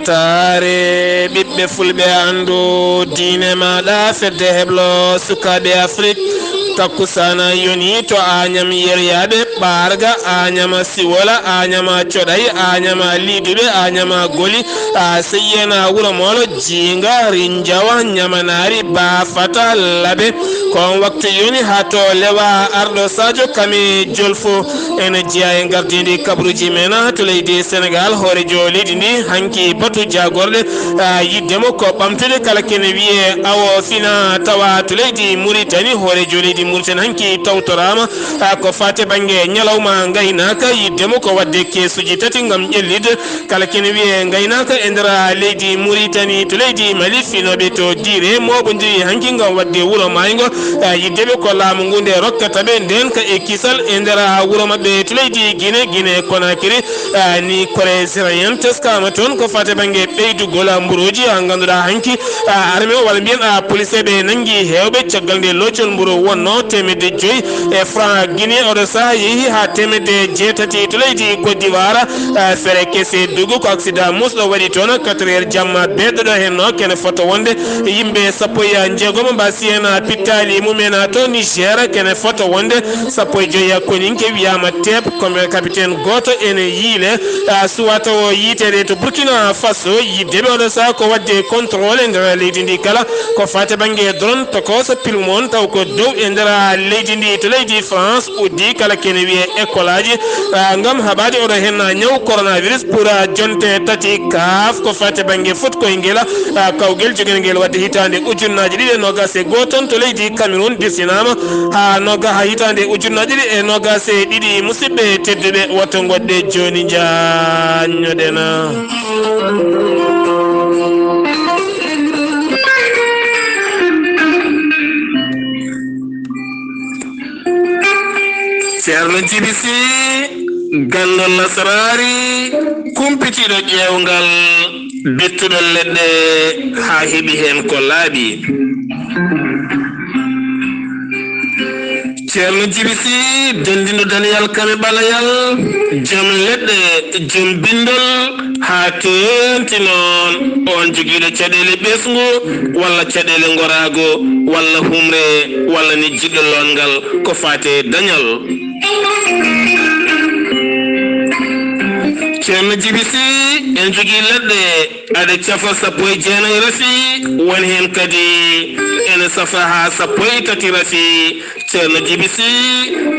tare ɓiɓɓe fulɓe andu diine maɗa fedde heblo sukaɓe Afrique takkusana yoni to añam yeryaɓe ɓarga añama siwola añama coɗay añama liduɓe añama goli a seyena wuro molo jinga rinjawa ñamanari bafata laɓe kon waktu yoni ha to lewa arɗo sadio kami jolfo ene jeeya e gardidi kabruji mena to leydi Sénégal hoorejo leydi ndi hanki batu jagorɗe yiddemo ko ɓamtude kala kene wiye awo fina tawa to leydi Mauritanie hoorejo leydi Mauritanie hanki tawtorama ko fate banggue ñalawma gaynaka yiddemo ko wadde kesuji tati gam ƴellide kala kene wiye gaynaka e nder leydi Mauritanie to leydi Mali finoɓe to dire moɓodiri hanki gam wadde wuuro maygo yiddeɓe ko laamu ngu nde rokkataɓe nden ka e kisal e nder wuuro mabɓe to leydi Guinée Conakry ni kore syrien teskama toon ko fate banggue ɓeydugol mburuji ganduɗa hanki armé o walla mbiyen police ɓe nangui hewɓe caggal nde locol mburu wonno 500 e franc Guinée oɗo saaha yeehi ha 600 to leydi Côte d'Ivoire fere kese dugu ko accident musɗo waɗi toon 4h jamma beɗɗoɗo henno kene foto wonde yimɓe sappo e jeegom mbasi hen pittali mumen to Niger kene foto wonde sappo e joyi koninke wiyama teb comme capitaine goto ene yiile suwata o yitede to Burkina Faso yiddeɓe oɗo saaha ko wadde contrôle nder leydi ndi kala ko fate banggue drone to koso pilmon taw ko dow e nder leydi ndi to leydi France uddi kala kene wiye école aji gam haɓade oɗo hen ñaw coronavirus pour jonte tati kaaf ko fate banggue foot koye guela kawguel joguen guel wadde hitande ujunnaji ɗiɗi e nogas e goton to leydi Cameroun dirsinama ha hitande ujunnaji ɗiɗi e nogas e ɗiɗi musidɓe tedduɓe watto goɗɗe joni jañoɗena ceerno Djiby Sy gandol nasarari kumpitiɗo ƴewgal bettuɗo leɗɗe ha heeɓi hen ko laaɓi ceerno Djiby Sy dendino daniyal kame ɓalayal joom leɗɗe joom bindol ha tenti noon on joguiɗo caɗele ɓesgu walla caɗele gorago walla humre walla ni jiɗɗo longal ko fate dañal ceerno Djiby Sy en jogui leɗɗe aɗa cafa 19 rafi woni hen kadi ene safa ha 13 rafi ceerno Djiby Sy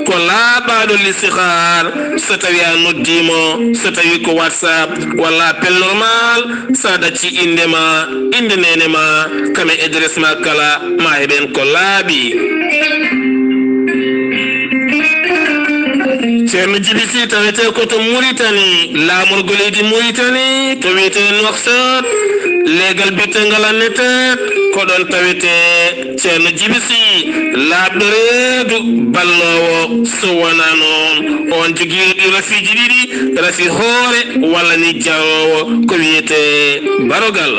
ko laaɓaɗo listihar so tawi a noddimo so tawi ko WhatsApp walla appel normal sa ɗacci indema inde nenema kame adresse ma kala ma heɓen ko laaɓi ceerno Djiby Sy tawete koto Mauritanie laamorgo leydi Mauritanie to wiyete Nouakchott legal bittengal annete ko ɗon tawete ceerno Djiby Sy laaɓɗo reedu ballowo so wona noon on jogiiɗi rafiji ɗiɗi rafi hoore walla ni jawowo ko wiyete barogal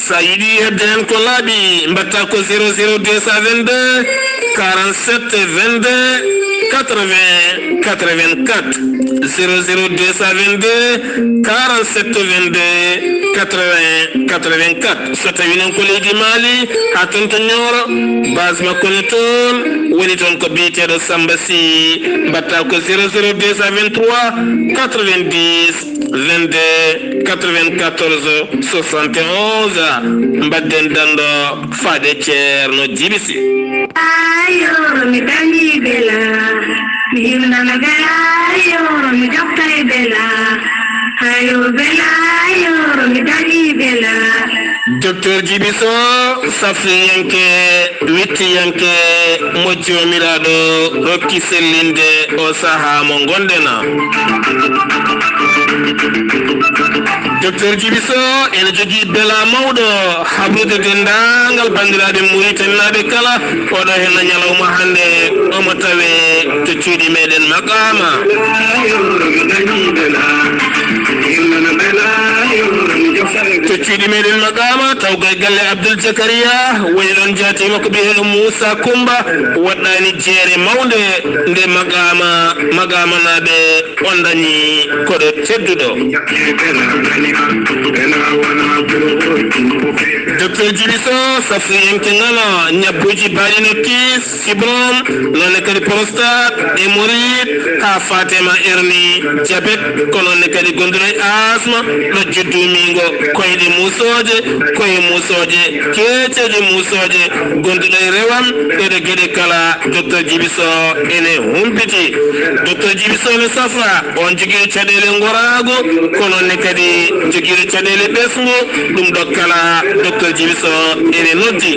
sa yiɗi hedde hen ko laaɓi mbatta ko 00222 47 22 80 84 00222 47 22 80 84 so tawi noon ko leydi Mali ha toon to Nioro base makko ne toon woni toon ko biyeteɗo Samba Sy mbatta ko 00223 90 22 94 71 mbadden dando faade ceerno Djiby Sy ayo mi dañi bela mi himnana bela ayo mi joftay bela ayo bela ayo mi dañi bela docteur Djiby Sy safriyanke wittiyanke mo jomiraɗo rokki sellinde o saaha mo gondena docteur Djiby Sy ene jogui bela mawɗo habrude dendagal bandiraɓe Mauritaniaɓe kala oɗo hen ñalawma hande omo tawe to cuuɗi meɗen Makama to cuuɗi meɗen Magama taw koye galle Abdoul Zakaria woni ɗon jaati makko biyeteɗo Moussa Coumba waɗɗani jeere mawde nde Magama naɓe on dañi koɗo tedduɗo. Docteur Djiby Sow safuyenke ngala ñabbuji baɗino kiis fibrom nonne kadi prostate hémorroïde ha fatema erni diabète ko nonne kadi gonduɗo e asma ɗo juddumingo koyɗe musoje koye musoje keceje musoje gonduɗo e rewam ɗeɗo gueɗe kala docteur Djiby Sow ene humpiti. Docteur Djiby Sow ne safra on joguiɗo caɗele gorago ko nonne kadi joguiɗo caɗele ɓesgu ɗum ɗo kala docteur Djiby Sow ene noddi.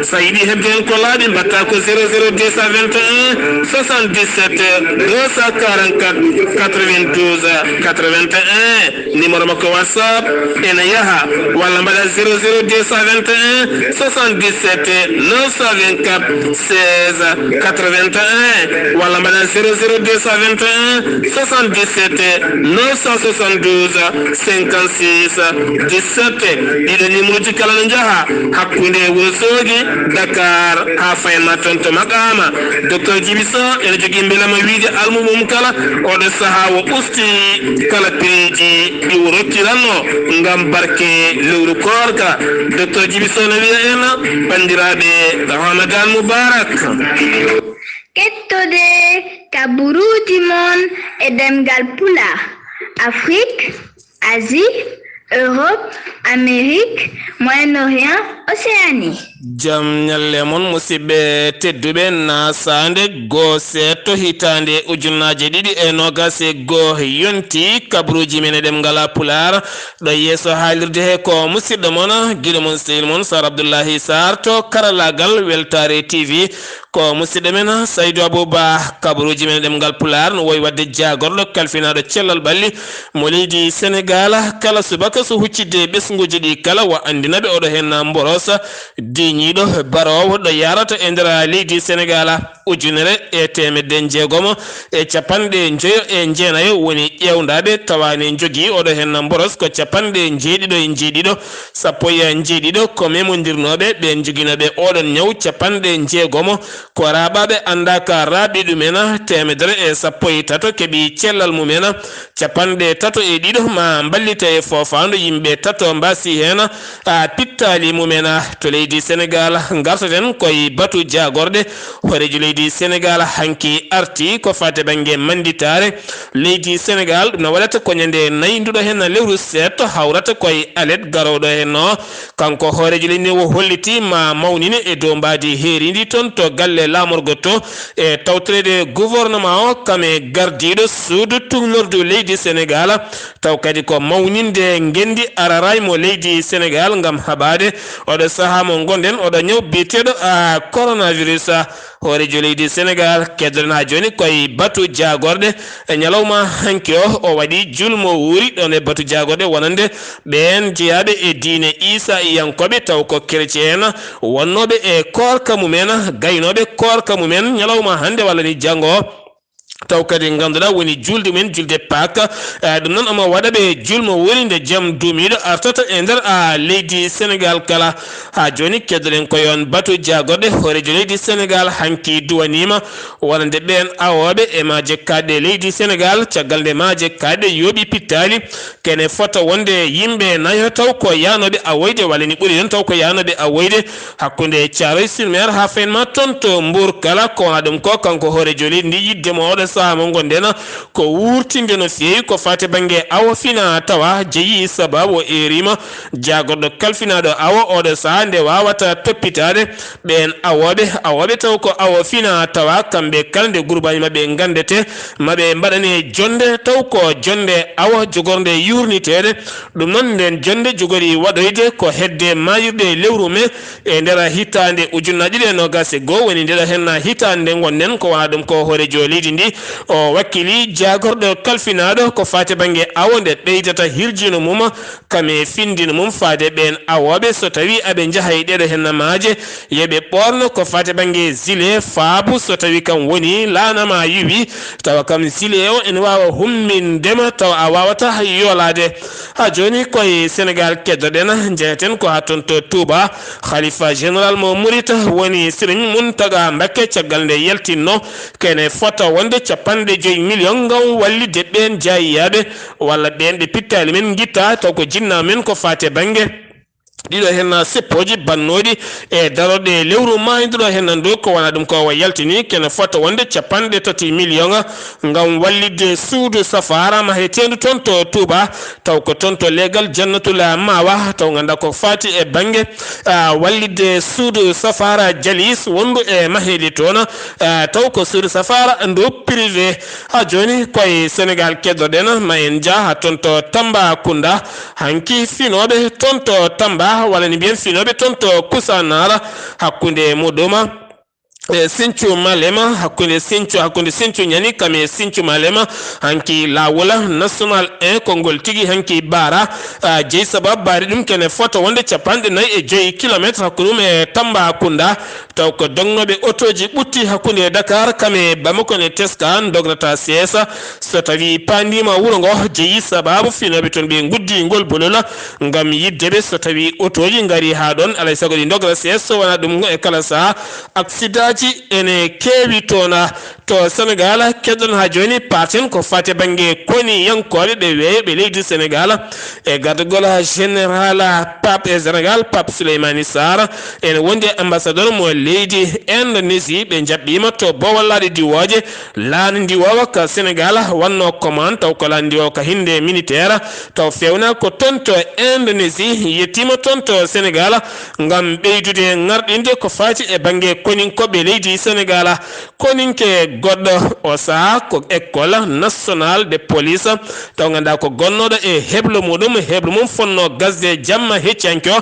Sa yiɗi hebde hen ko laaɓi mbatta ko 00 221 77 244 92 81 numéro makko WhatsApp ene yaha walla mbaɗa 00 221 77 924 16 81 walla mbaɗa 00 221 77 972 56 17 ɗiɗo numéroji kala no jaha hakkude Wourossogui Dakar ha fayanma toon to Magama. Docteur Djiby Sow ene jogui mbelama wiide almumum kala oɗo saaha o ɓusti kala piriji ɗi o rottiranno ngam barke lewru korka. Docteur Djiby Sow no wiya en bandiraɓe Ramadan Mubarak. Kettude kaburuji mon e demgal Pulaar, Afrique, Asie, Europe, Amérique, Moyen-Orient, Océanie. Jam nyalle mon musidɓe tedduɓe nasande go setto hitande ujunnaje ɗiɗi e nogas e go yonti kabruji men e ɗemgal Pulaar ɗo yeeso haalirde he ko musidɗo mon guiɗo mon sehil mon Sar Abdoullahi Sarr to karallagal Weltare TV ko musidɗo men Saydou Abouba kabruji men e ɗemgal Pulaar no woyi wadde jagorɗo kalfinaɗo cellal ɓalli mo leydi Sénégal kala subaka so huccidde ɓesguji ɗi kala wa andinaɓe oɗo hen mborosa diñiɗo barowo ɗo yarata e nder leydi Sénégal ujunere e temedde jeegomo e capanɗe joyo e jeenayo woni ƴewdaɓe tawani jogui oɗo hen mboros ko capanɗe jeeɗiɗo e jeeɗiɗo sappo e jeeɗiɗo ko memodirnoɓe ɓe joguinoɓe oɗon ñaw capanɗe jeegomo ko raɓaɓe andaka raaɓi ɗumen temedere e sappo e tato keeɓi cellal mumen capanɗe tato e ɗiɗo ma ballita e fofandu yimɓe tato mbasi hen pittali mumen to leydi Sénégal gartaten koye batu jagorɗe horeji leydi Sénégal hanki arti ko fate banggue manditare leydi Sénégal ɗum no waɗata ko ñande nayduɗo hen lewru setto hawrata koye alet garoɗo hen o kanko horeji leydi o holliti ma mawnine e dow mbadi heridi toon to galle lamorgo to e tawtorede gouvernement o kame gardiɗo suudu tugnordu leydi Sénégal taw kadi ko mawninde gendi araray mo leydi Sénégal ngam haɓade oɗo saaha mo gonden oɗo ñaw biteɗo coronavirus horejo leydi Sénégal keddorena joni koye batu jagorɗe e ñalawma hanki o waɗi julmo wuuri ɗon e batu jagorɗe wonande ɓen jeeyaɓe e diine Isa yankoɓe taw ko chrétien wonnoɓe e korka mumen gaynoɓe korka mumen ñalawma hande walla ni janggo taw kadi ganduɗa woni julde men julde Pâques ɗum noon omo waɗaɓe julmo woni nde jaam duumiɗo artata e nder leydi Sénégal kala ha joni keddoɗen ko yon batu jagorɗe horejo leydi Sénégal hanki duwanima wonande ɓen awoɓe e maje kaɗɗe leydi Sénégal caggal nde maje kaɗɗe yooɓi pittali kene fota wonde yimɓe nayo taw ko yanoɓe awoyde walla ni ɓuuri ɗon taw ko yanoɓe awoyde hakkude Thiaroye sur Mer ha fenma toon to Mbour kala ko wona ɗum ko kanko horejo leydi ndi yiddemo oɗo saha mo gondena ko wurtinde no feewi ko fate banggue awa fina tawa jeeyi sababu o erima jagorɗo kalfinaɗo awa oɗo saha nde wawata toppitade ɓen awoɓe taw ko awa fina tawa kamɓe kala nde groupe mabɓe gandete maɓe mbaɗane jonde taw ko jonde awa jogorde yurnitede ɗum noon nden jonde jogori waɗoyde ko hedde mayirɗe lewru me e nder hitande ujunnaje ɗiɗi e nogas e goho woni ndeɗo hen hitande nde gonnen ko wona ɗum ko horejo leydi ndi o wakili jagordo kalfinado ko fate bange awonde beydata hirjino mum kame findino mum faade ben awobe so tawi abe jahay dedo henna maaje yebe borno ko fate bange zile faabu so tawi kam woni lana ma yuwi tawa kam zile o en wawa hummin dema tawa awawata yolade ha joni koy Senegal keddodena jeten ko hatonto Touba khalifa general mo murita woni Serigne Mountaga Mbacké caggal nde yaltinno kene fota wonde 50 million ngam wallide ben jayiyabe walla ben de pittali men gitta taw ko jinna men ko fate bange dido henna seppoji bannodi e darode lewru maayndiro henna do ko wana dum ko yaltini kene fota wonde 30 million ngam wallide suudu safara ma hetendu tonto Touba taw ko tonto legal jannatul mawa taw nganda ko fati e bange wallide suudu safara jalis wondu e mahedi tona taw ko suudu safara ndo privé ha joni koy Senegal keddodena ma en ja tonto Tamba Kunda hanki finobe tonto Tamba wala ni bien finobe tonto kusanara hakunde modoma Sinchu Malema hakunde Sinchu nyani kame Sinchu Malema hanki lawala national 1 Kongol tigi hanki bara jey sabab bari dum kene foto wonde chapande nay e jey kilometre hakunume Tamba Kunda taw ko dongnobe otoji butti hakunde Dakar kame Bamako ne teska dograta siesa so tawi pandima wuro ngo jey sababu finobe ton be nguddi ngol bolola ngam yiddebe so tawi otoji ngari ha don alay sago di dogra siesa wana dum e kala sa accident ene kewi tona to Senegal kedon ha joni paten ko fate bange koni yankore de webe leydi Senegal e gardogola general Pape Senegal Pape Souleymane Sarr en wonde ambassadeur mo leydi Indonesia be jabbima to bowallade diwoje lan diwowa ka Senegal wanno commande taw ko landi o ka hinde militaire taw fewna ko tonto Indonesia yetima tonto Senegal ngam beydude ngardinde ko fati e bange konin ko be leydi Senegal koninke goddo o sa ko école nationale de police taw nganda ko gonnodo e heblo mum fonno gasde jamma heccanko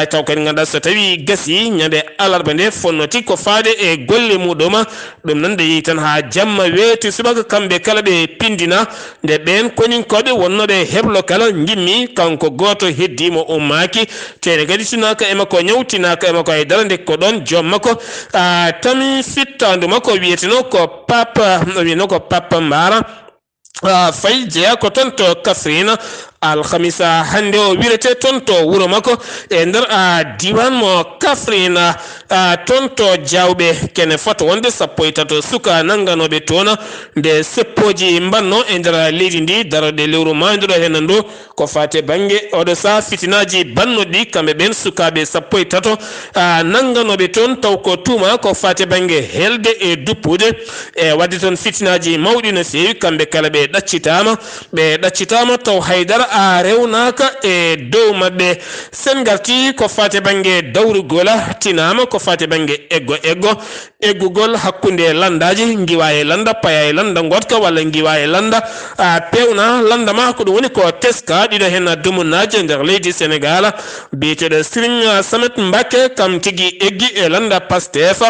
taw ko nganda so tawi gasi nyande alarba nde fonnoti ko faade e golle mudum dum nan de tan ha jamma weeti subaka kambe kala be pindina de ben koninkobe wonnode heblo kala jimmi kanko goto heddimo ummaki tere gadi sunaka e mako nyawtinaka e mako e darande ko don jommako tami fittandu mako wietino ko papa wino ko papa mbara fay jeya ko tonto Kaffrine alkhamisa hande o wirete tonto wuro mako e nder diwan mo Kaffrine tonto jawbe kene foto wonde sappo tato suka nanganobe tona de seppoji mbanno e nder leydi ndi darode lewru maandiro henando ko fate bange odo sa fitinaji bannodi kambe ben sukabe sappo tato nanganobe ton taw ko tuma ko fate bange helde e duppude e wadde ton fitinaji mawdi no sewi kambe kala be daccitama taw haydara rewnaka e dow mabbe sen garti ko fate bange dawru gola tinama ko fate bange eggugol hakkunde landaji ngiwa e landa paya e landa ngotka walla ngiwa e landa pewna landa ma ko woni ko teska dido hen dumunaje nder leydi Senegal biitedo Serigne Samet Mbacké kam tigi eggi e landa Pastef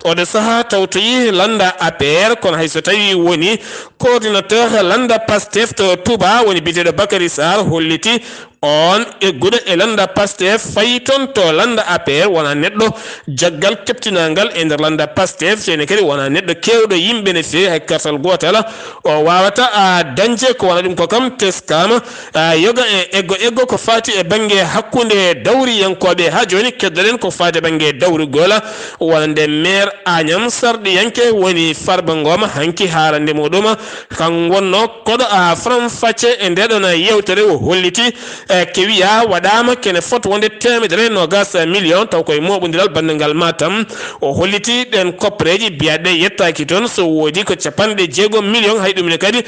odo saha tawtoyi landa APR kono hayso tawi woni coordinateur landa Pastef to Touba woni biitedo Bakary Sarr holliti on e gude e landa Pastef fayton to landa APR wana neddo jaggal keptinangal e nder landa Pastef sene kadi wana neddo kewdo yimbe ne fe hay kartal gotala o wawata danje ko wana dum ko kam teskama yoga e eggo ko fati e bange hakkunde dawri yankobe ha joni keddolen ko fati bange dawri gola wonde maire Agnam Sardi yanke woni Farba Ngom hanki harande modoma kan wonno kodo fram facce e ndedo na yewtere o holliti kewiya wadama kene foto wonde temedere no gas million taw koy mobundiral bandangal Matam o holliti den kopreji biade yettaki ton so wodi ko 60 million haydum ne kadi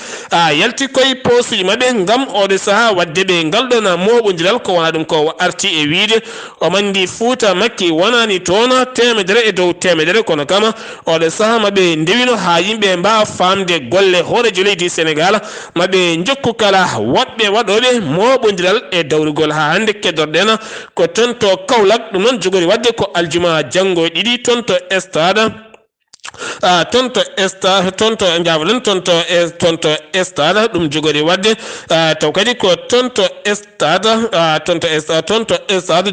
yalti koy posuji mabbe ngam ode saha wadde be ngaldo na mobundiral ko wana dum ko arti e wiide o mandi Fuuta Makki wonani tona temedere e dow temedere kono kama ode saha mabbe ndewino ha yimbe mba famde golle horejo leydi Senegal mabbe jokku kala wadbe wadobe mobundiral e dawrugol ha hande keddordena ko tonto Kaolack dum non jogori wadde ko aljuma jango didi tonto Estade tonto esta tonto javelin tonto estada dum jogori wadde taw kadi ko tonto estada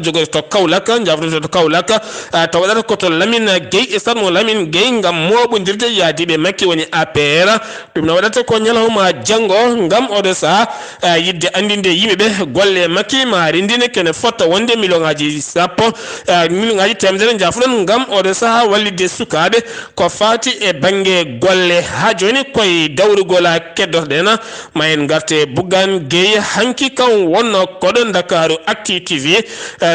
jogori to kawlaka javelin to kawlaka taw wadata ko to Lamine Gueye stade mo Lamine Gueye ngam moɓodirde yaadiɓe makki woni APR ɗum no waɗata ko ñalawma janngo ngam oɗo saha yidde andinde yimɓeɓe golle makki ma rindine kene fotta wonde million ngaji sappo million ngaji temedere jafuɗon ngam oɗo saha wallidde sukaɓe ko fati e banggue golle ha joni koye dawrugol keddotoɗen ma en garte Bougane Gueye hanki kam wonno koɗo Dakaru Actu TV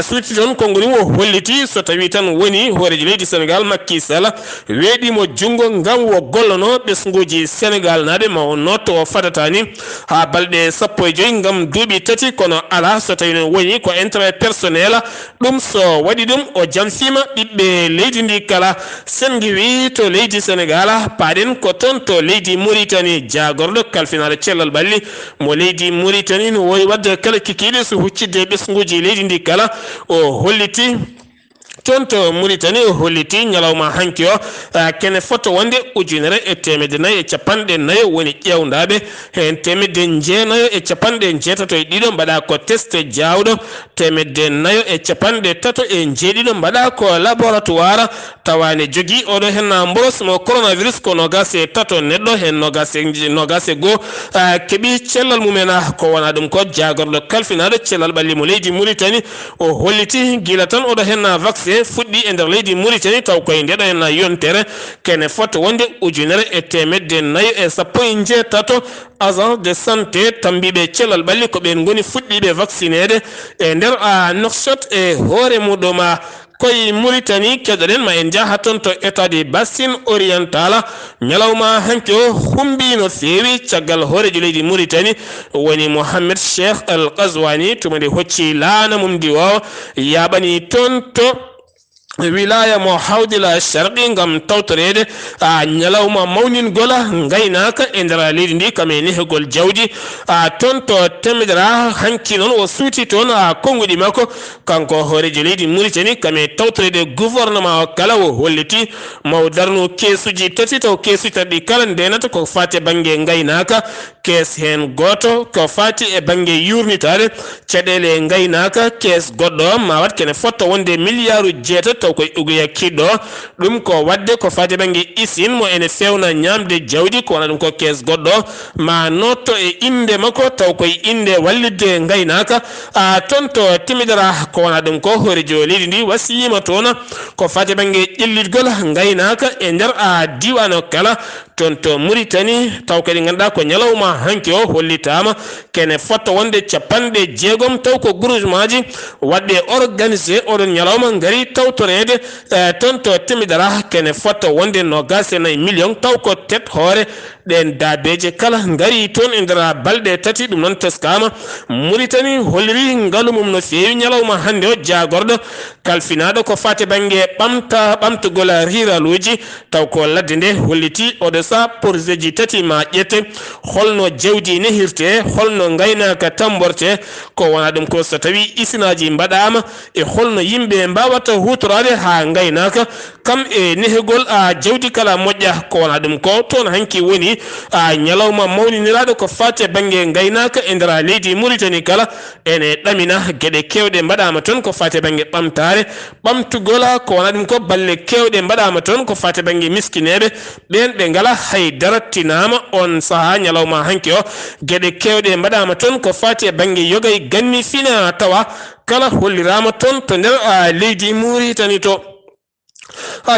suuti toon konngol o holliti so tawi tan woni hoorejo leydi Sénégal Macky Sall weeɗimo jungo ngam wo gollono ɓesguji Sénégal naɓe ma o notto o fadatani ha balɗe 15 ngam duuɓi tati kono ala so tawi no woni ko intérêt personnel ɗum so waɗi ɗum o jamfima ɓiɓɓe leydi ndi kala sengiwi to leydi Sénégal paɗen ko toon to leydi Mauritanie jagorɗo kalfinaɗo cellal ɓalli mo leydi Mauritanie no wowi wadde kala kikiɗe so huccidde ɓesguji leydi ndi kala o holliti tonto Mauritanie holliti ñalawma hanki o kene foto wonde ujunere e temedde nayi e capanɗe nayo woni ƴewdaɓe hen temedde jeenayo e capanɗe jeetato e ɗiɗo mbaɗa ko test jawɗo temedde nayo e capanɗe tato e jeeɗiɗo mbaɗa ko laboratoire tawane jogui oɗo henna mboros mo coronavirus ko nogas e tato neɗɗo hen nogas e goho keeɓi cellal mumen ko wona ɗum ko jagorɗo kalfinaɗo cellal ɓalli mo leydi Mauritanie o holliti guila tan oɗo henna vaccin fuɗɗi e nder leydi Mauritanie taw koye ndeɗo henna yontere kene fotta wonde ujunere e temedde nayo e sappo e jeetato agent de santé tambiɓe cellal ɓalli ko ɓen goni fuɗɗiɓe vaccinede e nder Nouakchott e hoore muɗum koye Mauritanie keɗoɗen ma en jaha toon to état de Bassine Oriental ñalawma hanki o humbi no fewi caggal hoorejo leydi Mauritanie woni Mohamed Cheikh Al Ghazouani tuma nde hocci laana mum ndi o yaɓani toon to wilaya mo hawdila sharqi ngam tawtorede ñalawma mawningola gaynaka e nder leydi ndi kame nehgol jawdi toon to temedera hanki noon o suuti toon konguɗi makko kanko hoorejo leydi Mauritanie kame tawtorede gouvernement o kala o holliti maw darnu keesuji tati taw keesuji tati kala ndenata ko fati e banggue gaynaka kees hen goto ko fati e banggue yurnitade caɗele gaynaka kees goɗɗo ma wat kene fotta wonde milliard jeetato taw koye ugoya kiɗɗo ɗum ko wadde ko fati banggue usine mo ene fewna ñamde jawdi ko wona ɗum ko kees goɗɗo ma notto e inde makko taw koye inde wallidde gaynaka toon to timidara ko wona ɗum ko hoorejo leydi ndi wasiyima toon ko fati banggue ƴellitgol gaynaka e nder diwan kala toon to Mauritanie taw kadi ganduɗa ko ñalawma hanki o hollitama kene fotta wonde capanɗe jeegom taw ko groupement ji wadde organisé oɗon ñalawma gari tawtorede toon to timidara kene fotta wonde nogas e nayyi million taw ko tet hoore ɗen dabeje kala gari toon e nder balɗe tati ɗum noon teskama Mauritanie holliri ngaalu mum no fewi ñalawma hande o jagorɗo kalfinaɗo ko fati banggue ɓamtugol riraluji taw ko ladde nde holliti oɗo sa projet ji tati ma ƴette holno jawdi nehirte holno gaynaka tamborte ko wona ɗum ko so tawi isinaji mbaɗama e holno yimɓe mbawata hutorade ha gaynaka kam e nehgol jawdi kala moƴƴa ko wona ɗum ko toon hanki woni ñalawma mawniniraɗo ko fati banggue gaynaka e nder leydi Mauritanie kala ene ɗamina gueɗe kewɗe mbaɗama toon ko fati banggue ɓamtare ɓamtugola ko wona ɗum ko balle kewɗe mbaɗama toon ko fati banggue miskineɓe ɓen ɓe ngala haydara tinama on saaha ñalawma hanki o gueɗe kewɗe mbaɗama toon ko fati e banggue yogay ganni fina tawa kala hollirama toon to nder leydi Mauritanie to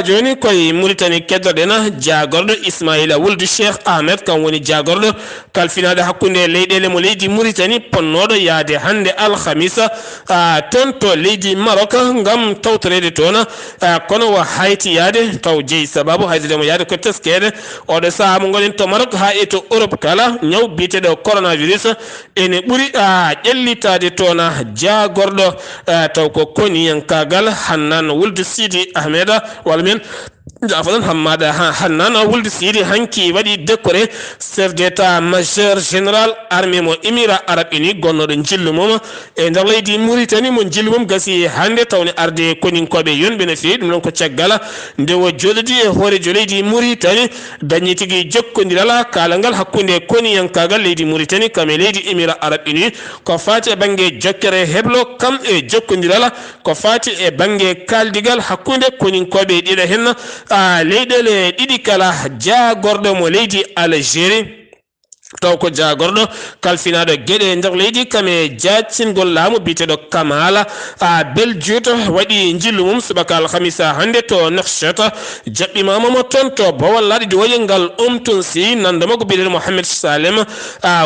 joni koye Mauritanie keddoɗen jagorɗo Ismaila Wuld Cheikh Ahmed kam woni jagorɗo kalfinaɗo hakkude leyɗele mo leydi Mauritanie ponnoɗo yaade hande alhamisa toon to leydi Maroc ngam tawtorede toon kono o hayti yaade taw jeeyi sababu haydedemo yaade ko teskede oɗo saaha mo gonen to Maroc ha e to Europe kala ñaw biteɗo coronavirus ene ɓuuri ƴellitade toon jagorɗo taw ko koni yankagal Hannan Wuld Sidi Ahmed wala men Jafadan Hamada Hanana Wuld Siri Hanki Wadi décoré chef d'état major général armée mo Émirats arabes unis gonnoɗo jillumoma e nder leydi Mauritanie mo jillumum gasi hande tawne arde koninkoɓe yonɓe no fewi ɗum noon ko caggala nde o joɗodi e hoorejo leydi Mauritanie dañi tigui jokkodirala kalangal hakkude koniyankagal leydi Mauritanie kam e leydi Émirats arabes unis ko fati e banggue jokkere heblo kam e jokkodirala ko fati e banggue kaldigal hakkude koninkoɓe ɗiɗo henna leyɗele ɗiɗi kala jaagorɗo mo leydi Algérie taw ko jaagorɗo kalfinaɗo gueɗe nder leydi kame jaccingol laamu biteɗo Kamala Belgique waɗi jillu mum subaka alhamisa hande to Nouakchott jaɓɓimamamo toon to bawal laaɗi woyi ngal umtunsi nandoma ko biɗen Mohamed Salem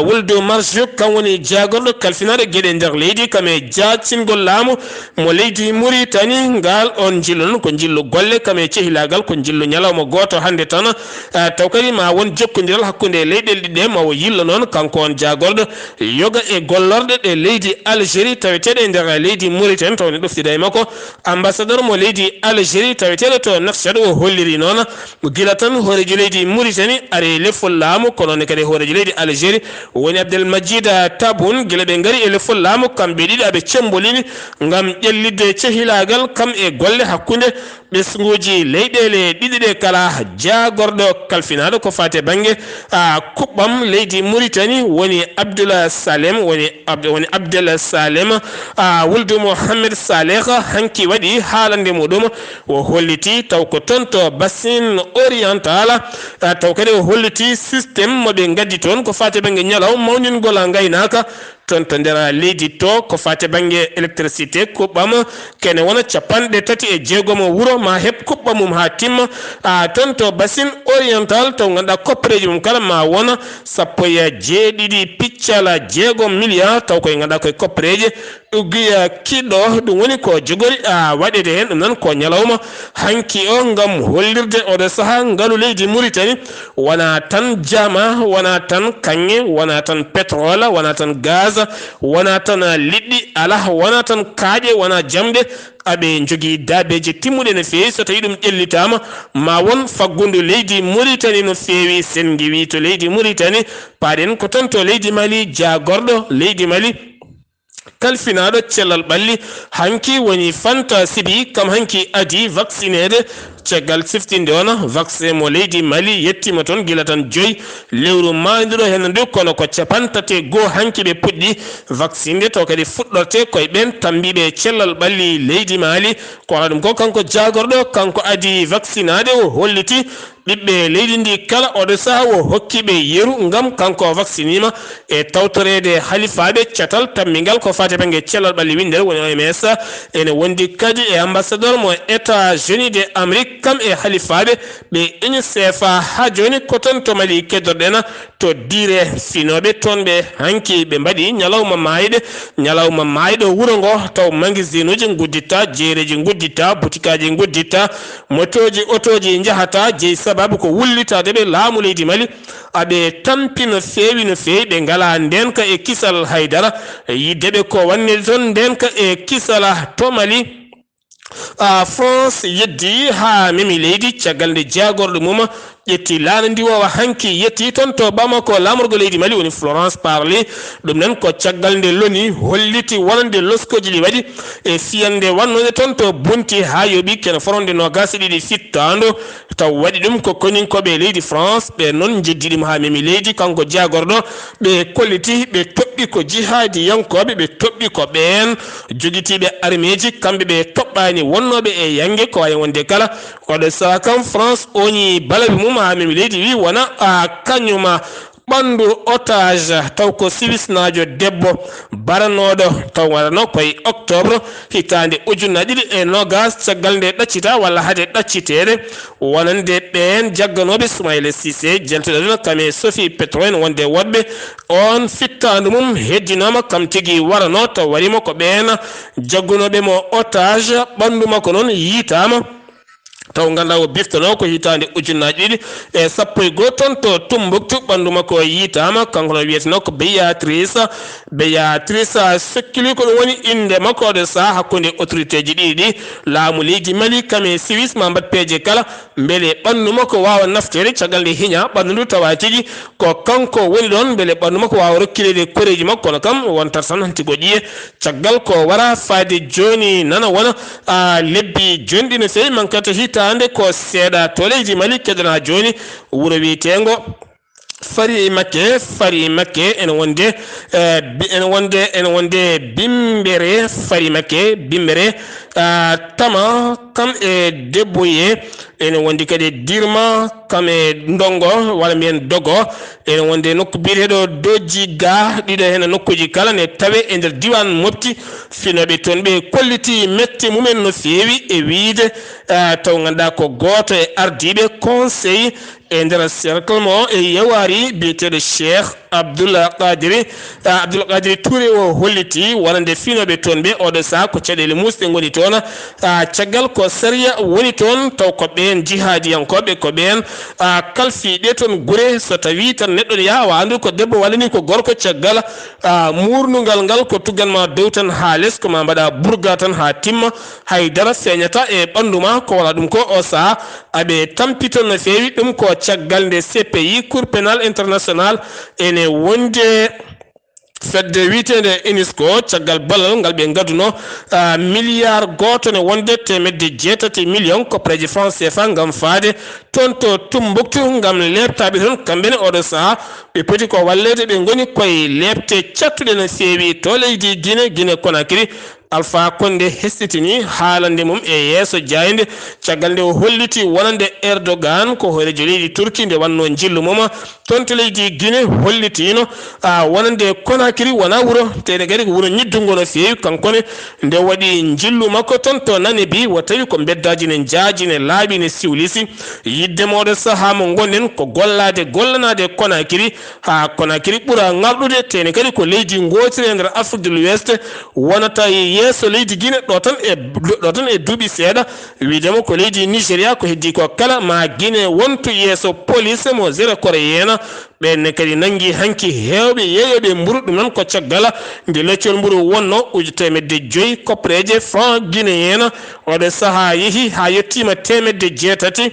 wuldu Marzouk kam woni jaagorɗo kalfinaɗo gueɗe nder leydi kame jaccingol laamu mo leydi Mauritanie ngal on jillu noon ko jillu golle kame cehilagal ko jillu ñalawma goto hande tan taw kadi ma won jokkodiral hakkude leyɗele ɗiɗe ma yilla noon kanko on jaagorɗo yoga e gollorɗe ɗe leydi Algérie taweteɗe nder leydi Mauritanie tawne ɗoftida e makko ambassadeur mo leydi Algérie taweteɗo to Nouakchott o holliri noon gila tan hoorejo leydi Mauritanie ari lefol laamu ko noon kadi hoorejo leydi Algérie woni Abdelmadjid Tebboune gila ɓe gaari e lefol laamu kamɓe ɗiɗi aɓe cembolini gam ƴellidde cehilagal kam e golle hakkude ɓesguji leyɗele ɗiɗi ɗe kala jaagorɗo kalfinaɗo ko fate banggue kuɓɓam leydi Mauritanie woni Abdoulaye Salem woni Abdel Salem wuldu Mohamed Saleh hanki waɗi haalande muɗum o holliti taw ko toon to bassin oriental taw kadi o holliti systéme moɓe gaddi toon ko fate banggue ñalaw mawningol gaynaka toon to nder leydi to ko fate banggue électricité kuɓɓam kene wona capanɗe tati e jeegom wuro ma heɓ kuɓɓa mum ha timma toon to bassin oriental taw ganduɗa koppareji mum kala ma wona sappo e jeeɗiɗi piccala jeegom milliard taw koye ganduɗa koye koppareji ɗugguya kiɗɗo ɗum woni ko jogori waɗede hen ɗum nan ko ñalawma hanki o gam hollirde oɗo saaha ngaalu leydi Mauritanie wona tan jama wona tan kanŋe wona tan pétrole wona tan gaz wona tan liɗɗi ala wona tan kaaƴe wona jamɗe aɓe jogui daabeji timmuɗe no fewi so tawi ɗum ƴellitama ma won faggudu leydi Mauritanie no fewi sen giwi to leydi Mauritanie paɗen ko tan to leydi Mali jaagorɗo leydi Mali kalfinaɗo cellal ɓalli hanki woni Fanta Sibi kam hanki adi vaccinede caggal siftinde ona vaccin mo leydi Mali yettima toon gila tan 5 lewru manduɗo hen ndu kono ko capantate goo hanki ɓe puɗɗi vaccinde taw kadi fuɗɗorte koye ɓen tambiɓe cellal ɓalli leydi Mali ko waɗa ɗum ko kanko jaagorɗo kanko adi vaccinade o holliti ɓiɓɓe leydi ndi kala oɗo saaha o hokkiɓe yeru gam kanko vaccinima e tawtorede halifaɓe catal tammigal ko fate banggue cellal ɓalli windere woni OMS ene wondi kadi e ambassadeur mo États-Unis de Amérique kam e halifaɓe ɓe UNICEF ha joni ko ton to Mali keddorɗen to dire finoɓe toon ɓe hanki ɓe mbaɗi ñalawma maayɗo wuuro ngo taw magasin uji gudditta jeereji gudditta butikaji gudditta motoji otoji jahata jeeyi sababu ko wullitadeɓe laamu leydi Mali aɓe tampi no fewi ɓe ngala ndenka e kisal haydara yiddeɓe ko wannide toon ndenka e kisala to Mali France yeddi ha memi leydi caggal nde jaagorɗo mum ƴetti laana ndi wawa hanki yetti toon to Bamako lamorgo leydi Mali woni Florence Parly ɗum nan ko caggal nde loni holliti wonande loskoji ɗi waɗi e fiyande wannode toon to bunti ha yooɓi kene foronde nogas ɗiɗi fittando taw waɗi ɗum ko koninkoɓe leydi France ɓe noon jeddiɗimo ha memi leydi kanko jaagorɗo ɓe kolliti ɓe toɓɓi ko jihadi yankoɓe ɓe toɓɓi ko ɓen joguitiɓe armeji kamɓe ɓe toɓɓani wonnoɓe e yangue ko wawi wonde kala oɗo saha kam France oñi balaɓe mum ha memi leydi wi wona kañuma ɓandu otage taw ko Suisse najo debbo baranoɗo taw waɗano koye octobre hitande ujunnaje ɗiɗi e nogas caggal nde ɗaccita walla haade ɗaccitede wonande ɓen jagganoɓe Soumaïla Cissé jeltoɗen kame Sophie Petroen wonde woɗɓe on fittandu mum heddinama kam tigui warano taw warimo ko ɓen jaggunoɓe mo otage ɓandu makko noon yitama taw ganda o biftano ko hitande ujunnaji ɗiɗi e sappo e goho ton to Tumbuktu ɓandu makko yitama kanko no wiyeteno ko Béatrice sekkili ko ɗum woni inde makko oɗo saha hakkude autorité ji ɗiɗi laamu leydi Mali kame Suisse ma mbat peeje kala beele ɓandu makko wawa naftede caggal nde hiña ɓandu ndu tawa tigi ko kanko woni ɗon beele ɓandu makko wawa rokkilede koreji makko kono kam wontat tan hanti go ƴiye caggal ko wara faade joni nana wona lebbi jonɗi no fewi mankata hitande ko seeɗa to leydi Mali kedana joni wuro wiyetengo fari makke ene wonde bimbere fari makke bimbere tama kam e debboye ene wondi kadi dirma kam e ndongo wala mien dogo ene wonde nokku biyeteɗo doji ga ɗiɗo hen nokkuji kala ne tawe e nder diwan mofti finoɓe toon ɓe kolliti mette mumen no fewi e wiide taw ganduɗa ko goto e ardiɓe conseil e nder cercle mo e yewari biyeteɗo Cheikh Abdoul Qadiri Touré o holliti wonande finoɓe toon ɓe oɗo saha ko caɗele musɗe goni toon caggal ko sariya woni toon taw ko ɓen jihadiyankoɓe ko ɓen kalfiɗe toon guure so tawi tan neɗɗo ne yaha andu ko debbo walla ni ko gorko caggal murnugal ngal ko tugganma dow tan ha less ko ma mbaɗa burga tan ha timma haydara feñata e ɓanduma ko wala ɗum ko o saha aɓe tampiton no fewi ɗum ko caggal nde CPI Cour pénal international ene wonde fedde witende UNESCO caggal ballal ngal ɓe gaduno milliard goto ne wonde temedde 8 million koppareje franc CFA gam faade toon to Tumbuktu gam lebtaɓe toon kamɓene oɗo saha ɓe poti ko wallede ɓe goni koye lebte cattuɗe no fewi to leydi Guinée Conakry Alpha Condé hestitini haalande mum e yeeso jayde caggal nde o holliti wonande Erdogan ko horejo leydi Turki nde wanno jillu mum toon to leydi Guinée hollitino wonande Conakry wona wuro tede kadi ko wuro ñiddungo no fewi kankone nde waɗi jillu makko toon to Namibie wo tawi ko beddaji ne jaaji ne laaɓi ne siwlisi yidde moɗo saaha mo gonɗen ko gollanade Conakry ha Conakry ɓuura ngalɗude tene kadi ko leydi gotiri e nder Afrique de l'Ouest wonata yeeso leydi Guinée ɗo tan e duuɓi seeɗa widema ko leydi Nigéria ko heddi ko kala ma Guinée wonto yeeso police mo zéro koréen ɓenne kadi nangi hanki hewɓe yeeyoɓe mburu ɗum noon ko caggal nde leccol mburu wonno 5 koppareje franc guinéen oɗo saaha yeehi ha yettima 8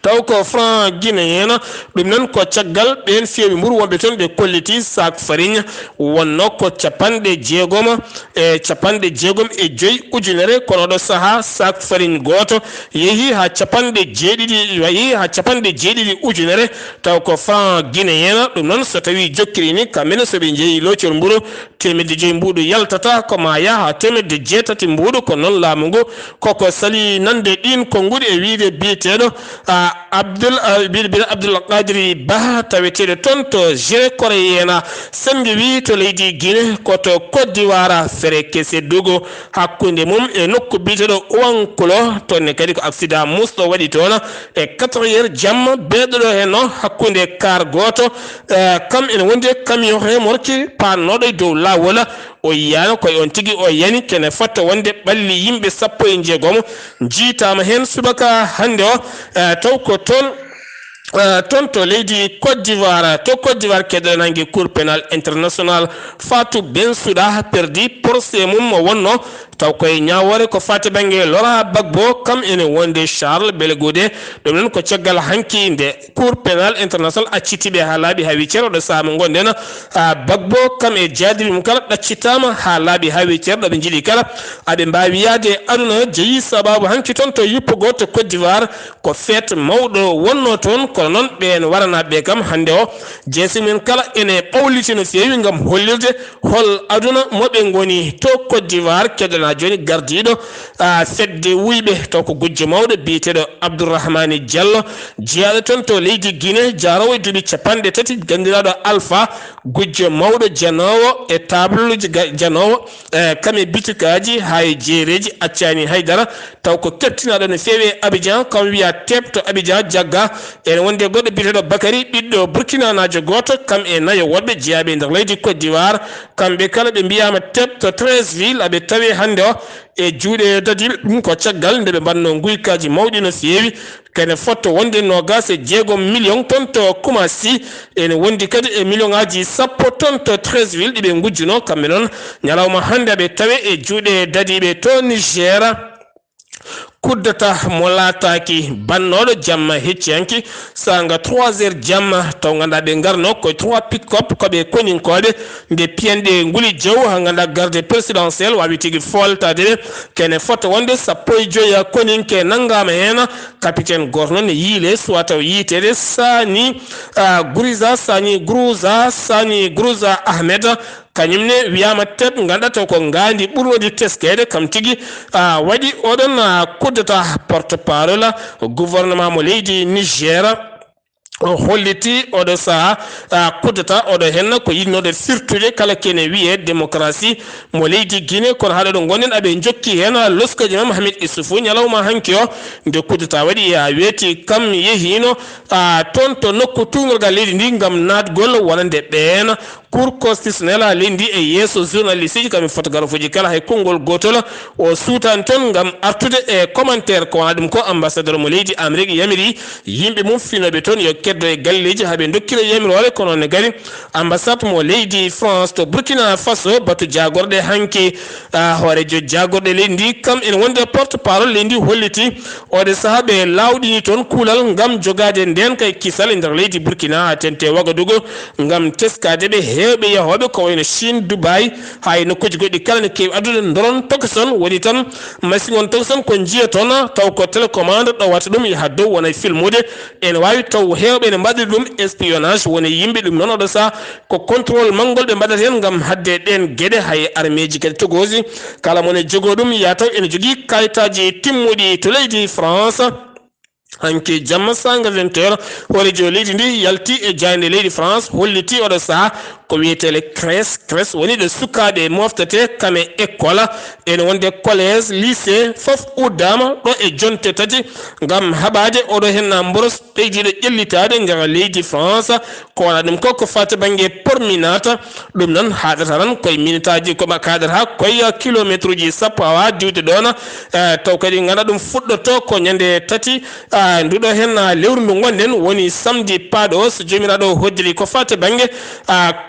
taw ko franc guinéen ɗum noon ko caggal ɓen fewi mburu wonɓe toon ɓe kolliti sac farine wonno ko 60 e 5 ujunere kono ɗo saaha sac farine goto yeehi ha 70 ujunere taw ko franc guinéen ɗum noon so tawi jokkirini kamɓene soɓe jeeyi loccol mburu 5 mbuɗu yaltata koma yaha ha 8 mbuɗu ko noon laamu ngu koko sali nande ɗin konguɗi e wiide biyeteɗo Abdoul Qadiri Ba taweteɗo toon to Guinée Coréen sembe wi to leydi Guinée koto Côte d'Ivoire fere kese dugo hakkunde mum e nokku biyeteɗo Ouankulo tonne kadi ko accident musɗo waɗi toon e 4h jamma beɗoɗo henno hakkunde car goto kam ene wonde camion remorque pannoɗo e dow lawol o yiyano koye on tigui o yani kene fatta wonde ɓalli yimɓe 16 jiitama hen subaka hande o taw ko toon to leydi Côte d'Ivoire keɗɗo nangue Cour pénal international Fatou Bensouda perdi procès mum mo wonno taw koye ñawore ko fati banggue Laurent Gbagbo kam ene wonde Charles Belegoudé ɗum noon ko caggal hanki nde Cour pénal international accitiɓe ha laaɓi ha wiccere oɗo saha mo gonɗen Gbagbo kam e jadiri mum kala ɗaccitama ha laaɓi ha wiccere ɗoɓe jiiɗi kala aɓe mbawi yaade aduna jeeyi sababu hanki toon to yuppugo to Côte d'Ivoire ko fête mawɗo wonno toon kono noon ɓen waranaɓe kam hande o jeesimen kala ene ɓawliti no fewi gam hollirde hol aduna moɓe goni to Côte d'Ivoire keɗona joni gardiɗo fedde wuyɓe taw ko gujjo mawɗo biyeteɗo Abdourahmane Diallo jeeyaɗo toon to leydi Guinée jarowo e duuɓi 30 gandiraɗo Alpha gujjo mawɗo janowo e tableji janowo kame bitikaji hay jeereji accani haydara taw ko kettinaɗo no fewi Abidjan kam wiya tebto Abidjan jagga ene wonde goɗɗo biyeteɗo Bakary ɓiɗɗo burkinanajo goto kam e nayo woɗɓe jeeyaɓe nder leydi Côte d'Ivoire kamɓe kala ɓe mbiyama tebto 13 ville aɓe tawi hande hande o e juuɗe dadiɓe ɗum ko caggal nde ɓe mbanno guykaji mawɗi no feewi kene fotto wonde 26 million ton to Kumasi ene wondi kadi e million aji 10 ton to 13 ville ɗiɓe gujjuno kamɓe noon ñalawma hande ɓe tawe e juuɗe dadiɓe to Niger kuddata mo laataki bannoɗo jamma hecciyanki sanga 3h jamma taw ganda ɓe garno ko 3 pick-up koɓe koninkoɓe nde piyanɗe nguli jaw ha ganda garde présidentiel wawi tigui foltade ɓe kene fota wonde 15 koninke nangama hen capitaine gorno ne yiile soit taw yitede sani sani grouza Ahmed kañumne wiyama tet gandata ko ngandi ɓurwodi teskede kam tigui waɗi oɗon kuddata porte parole gouvernement mo leydi Niger o holliti oɗo saha kuddata oɗo henna ko yinnoɗo firtude kala kene wiye démocratie mo leydi Guinée kono haɗo ɗo gonen aɓe jokki hen loskaji mam Hamid Issoufou ñalawma hanki o nde kuddata waɗi weeti kam yehino toon to nokku tugal gal leydi ndi gam natgol wonande ɓeen cour constitutionnel leydi e yeeso journaliste ji kam fotographie kala hay konngol gotol o suutan toon gam artude e commentaire ko wona ɗum ko ambassadeur mo leydi Amérique yamiri yimɓe mum finoɓe toon yo keddo e galleji haaɓe dokkira yamirore kono ne gari ambassade mo leydi France to Burkina Faso batu jagorɗe hanki hoorejo jagorɗe leydi ndi kam ene wonde porte parole leydi ndi holliti oɗe saahaɓe lawɗini toon kuulal gam jogade nden kay kisal e nder leydi Burkina tente Wagadugu gam teskade ɓe hewɓe yahoɓe ko wayno Chine Dubai hay nokkuji goɗɗi kala ne kewi addude doron tokeson woni tan machine on tokeson ko jiya toon taw ko télécommande ɗowata ɗum yaha dow wona filmude ene wawi taw hewɓe ne mbaɗi ɗum espionnage woni yimɓe ɗum noon oɗo saha ko contrôle manngol ɓe mbaɗata hen gam hadde ɗen gueɗe hay armeji kadi togosi kala mone jogo ɗum yiya taw ene jogui kayitaji timmuɗi to leydi France hanki jamma sanga 20h hoorejo leydi ndi yalti e jayde leydi France holliti oɗo saha ko wiyetele CRES woni ɗo sukaɓe moftete kame école ene wonde collège lycée fof uddama ɗo e jonte tati gam haɓade oɗo henna mboros ɓeydiɗo ƴellitade nder leydi France ko wona ɗum ko fati banggue porminata ɗum noon haɗata tan koye minutaji koɓa kaɗata koye kilométre uji 10 awa diwde ɗon taw kadi ganda ɗum fuɗɗoto ko ñande tati nduɗo hen lewru ndu gonɗen woni samedi paɗo so jomiraɗo hoddiri ko fati banggue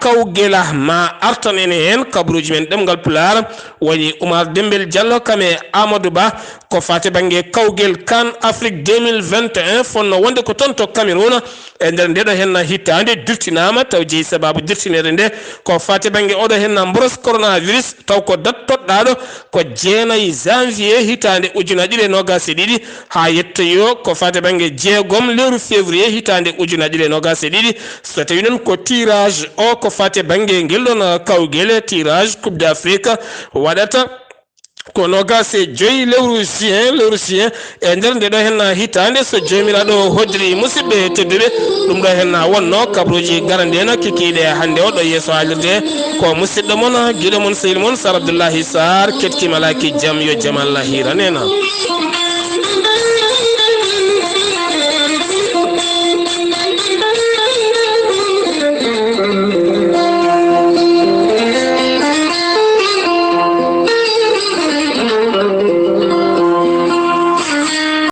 kawgela ma artan ene hen kabruji men ɗemgal pular woni Oumar Dembel Diallo kame Amadou Ba ko fati banggue kawgel CAN Afrique 2021 fonno wonde ko toon to Cameroun e nder ndeɗo hen hittande dirtinama taw jeeyi sababu dirtinede nde ko fati banggue oɗo hen mboros coronavirus taw ko date toɗɗaɗo ko 9 janvier hitande ujunaje ɗiɗi e nogas e ɗiɗi ha yettoyo ko fati banggue 6 lewru février hitande ujunaje ɗiɗi e nogas e ɗiɗi so tawi noon ko tirage o ko fati banggue ngel ɗon kawguel tirage coupe d'Afrique waɗata ko nogas e 5 lewru juin e nder ndeɗo hen hitande so jomiraɗo hoddiri musidɓe tedduɓe ɗum ɗo hen wonno kabruji garande en kikiɗe hande o ɗo yeeso haalirde ko musidɗo moon guiɗo moon sehil moon Sar Abdoullahi Sarr kettimalaki jaam yo jaam Allah hiranena.